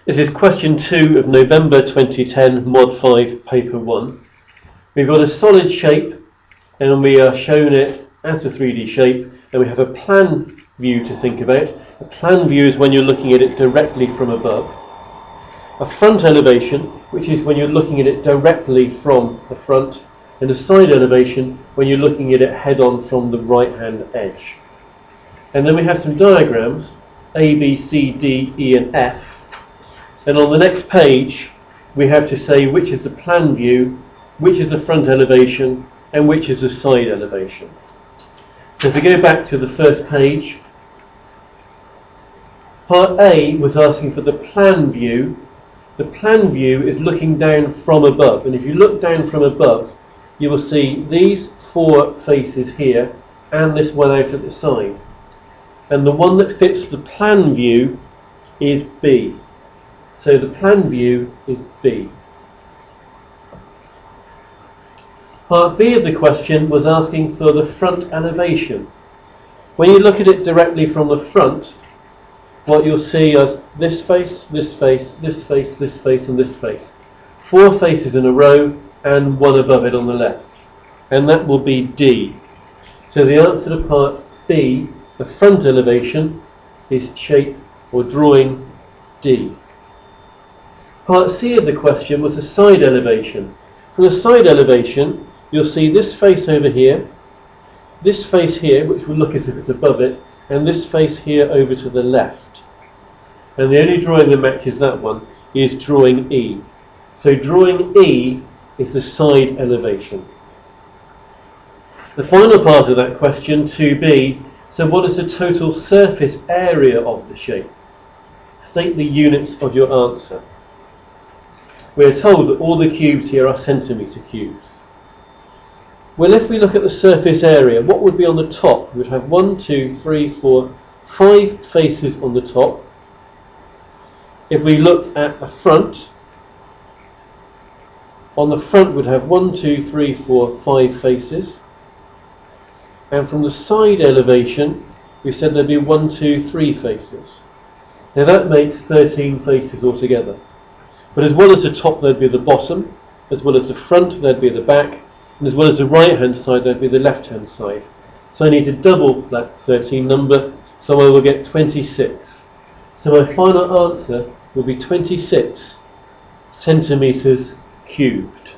This is question 2 of November 2010, Mod 5 Paper 1. We've got a solid shape and we are shown it as a 3D shape, and we have a plan view to think about. A plan view is when you're looking at it directly from above. A front elevation, which is when you're looking at it directly from the front, and a side elevation when you're looking at it head on from the right hand edge. And then we have some diagrams, A, B, C, D, E and F. And on the next page we have to say which is the plan view, which is the front elevation and which is the side elevation. So if we go back to the first page, part A was asking for the plan view. The plan view is looking down from above, and if you look down from above you will see these 4 faces here and this one out at the side, and the one that fits the plan view is B. So the plan view is B. Part B of the question was asking for the front elevation. When you look at it directly from the front, what you'll see is this face, this face, this face, this face and this face. 4 faces in a row and one above it on the left. And that will be D. So the answer to part B, the front elevation, is shape or drawing D. Part C of the question was the side elevation. For the side elevation, you'll see this face over here, this face here, which will look as if it's above it, and this face here over to the left. And the only drawing that matches that one is drawing E. So drawing E is the side elevation. The final part of that question, 2B, so what is the total surface area of the shape? State the units of your answer. We are told that all the cubes here are centimetre cubes. Well, if we look at the surface area, what would be on the top? We'd have 1, 2, 3, 4, 5 faces on the top. If we look at the front, on the front we'd have 1, 2, 3, 4, 5 faces. And from the side elevation, we said there'd be 1, 2, 3 faces. Now that makes 13 faces altogether. But as well as the top, there'd be the bottom, as well as the front, there'd be the back, and as well as the right hand side, there'd be the left hand side. So I need to double that 13 number, so I will get 26. So my final answer will be 26 centimetres cubed.